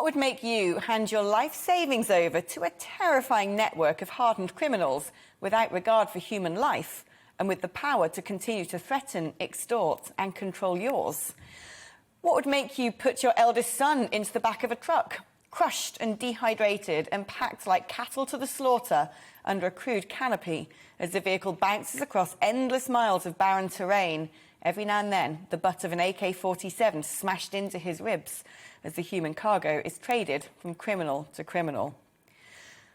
What would make you hand your life savings over to a terrifying network of hardened criminals without regard for human life and with the power to continue to threaten, extort and control yours? What would make you put your eldest son into the back of a truck, crushed and dehydrated and packed like cattle to the slaughter under a crude canopy as the vehicle bounces across endless miles of barren terrain, every now and then the butt of an AK-47 smashed into his ribs as the human cargo is traded from criminal to criminal?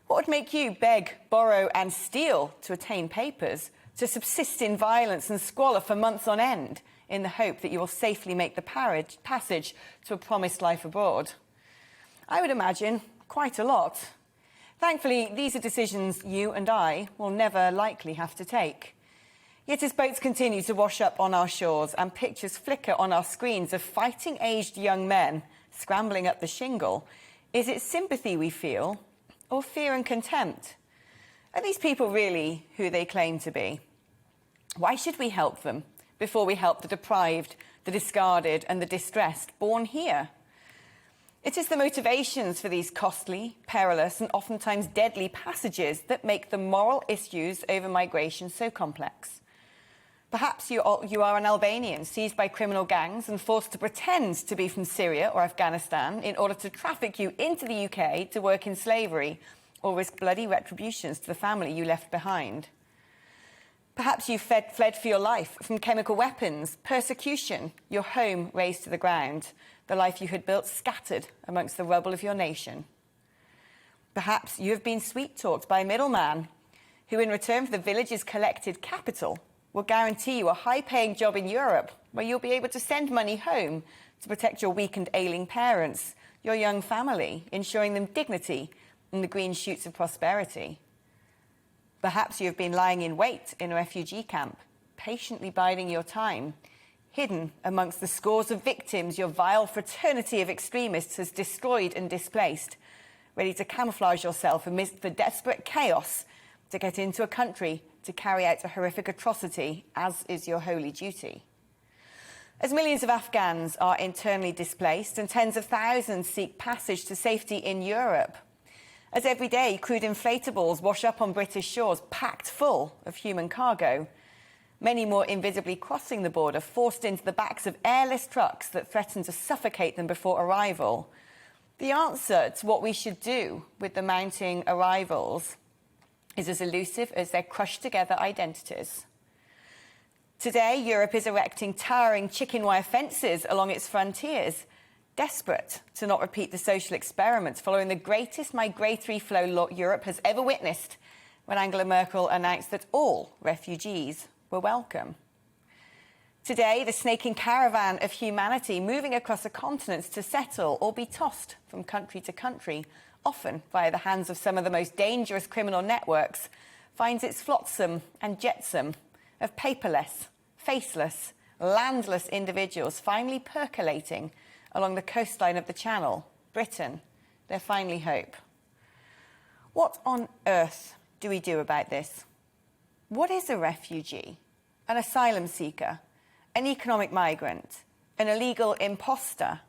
What would make you beg, borrow and steal to attain papers, to subsist in violence and squalor for months on end in the hope that you will safely make the passage to a promised life abroad? I would imagine quite a lot. Thankfully, these are decisions you and I will never likely have to take. Yet as boats continue to wash up on our shores and pictures flicker on our screens of fighting-aged young men scrambling up the shingle, is it sympathy we feel or fear and contempt? Are these people really who they claim to be? Why should we help them before we help the deprived, the discarded and the distressed born here? It is the motivations for these costly, perilous and oftentimes deadly passages that make the moral issues over migration so complex. Perhaps you are an Albanian seized by criminal gangs and forced to pretend to be from Syria or Afghanistan in order to traffic you into the UK to work in slavery or risk bloody retributions to the family you left behind. Perhaps you fled for your life from chemical weapons, persecution, your home razed to the ground, the life you had built scattered amongst the rubble of your nation. Perhaps you have been sweet-talked by a middleman who, in return for the village's collected capital, will guarantee you a high-paying job in Europe where you'll be able to send money home to protect your weak and ailing parents, your young family, ensuring them dignity and the green shoots of prosperity. Perhaps you have been lying in wait in a refugee camp, patiently biding your time, hidden amongst the scores of victims your vile fraternity of extremists has destroyed and displaced, ready to camouflage yourself amidst the desperate chaos to get into a country to carry out a horrific atrocity, as is your holy duty. As millions of Afghans are internally displaced and tens of thousands seek passage to safety in Europe, as every day crude inflatables wash up on British shores packed full of human cargo, many more invisibly crossing the border, forced into the backs of airless trucks that threaten to suffocate them before arrival, the answer to what we should do with the mounting arrivals is as elusive as their crushed-together identities. Today, Europe is erecting towering chicken wire fences along its frontiers, desperate to not repeat the social experiments following the greatest migratory flow Europe has ever witnessed when Angela Merkel announced that all refugees were welcome. Today, the snaking caravan of humanity moving across the continents to settle or be tossed from country to country, often via the hands of some of the most dangerous criminal networks, finds its flotsam and jetsam of paperless, faceless, landless individuals finally percolating along the coastline of the Channel, Britain, their finally hope. What on earth do we do about this? What is a refugee, an asylum seeker, an economic migrant, an illegal imposter?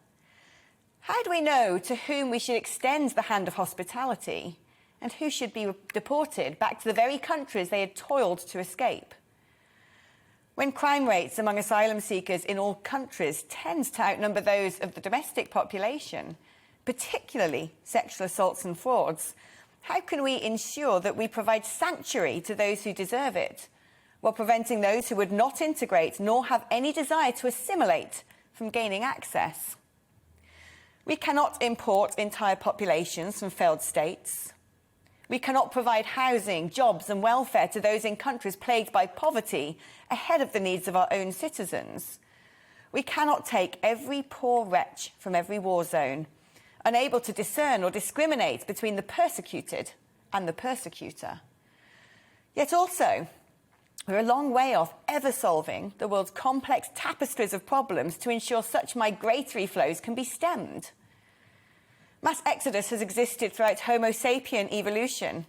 How do we know to whom we should extend the hand of hospitality and who should be deported back to the very countries they had toiled to escape? When crime rates among asylum seekers in all countries tend to outnumber those of the domestic population, particularly sexual assaults and frauds, how can we ensure that we provide sanctuary to those who deserve it, while preventing those who would not integrate nor have any desire to assimilate from gaining access? We cannot import entire populations from failed states. We cannot provide housing, jobs and welfare to those in countries plagued by poverty ahead of the needs of our own citizens. We cannot take every poor wretch from every war zone, unable to discern or discriminate between the persecuted and the persecutor. Yet also, we're a long way off ever solving the world's complex tapestries of problems to ensure such migratory flows can be stemmed. Mass exodus has existed throughout Homo sapien evolution.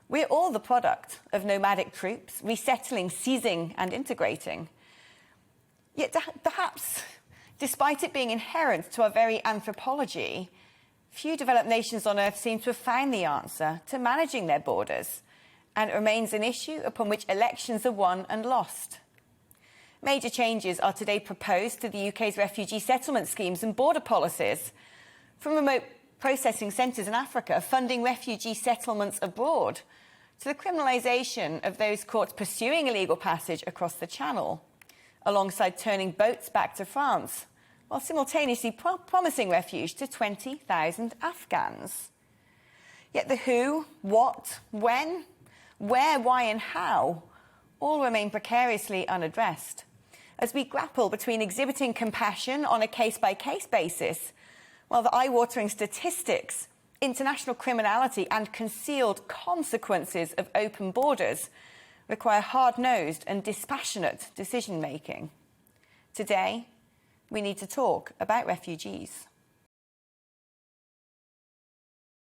We're all the product of nomadic troops, resettling, seizing and integrating. Yet perhaps, despite it being inherent to our very anthropology, Few developed nations on earth seem to have found the answer to managing their borders, and it remains an issue upon which elections are won and lost. Major changes are today proposed to the UK's refugee settlement schemes and border policies, from remote processing centres in Africa funding refugee settlements abroad, to the criminalisation of those caught pursuing illegal passage across the Channel, alongside turning boats back to France, while simultaneously promising refuge to 20,000 Afghans. Yet the who, what, when, where, why and how all remain precariously unaddressed, as we grapple between exhibiting compassion on a case-by-case basis, while the eye-watering statistics, international criminality and concealed consequences of open borders require hard-nosed and dispassionate decision-making. Today, we need to talk about refugees.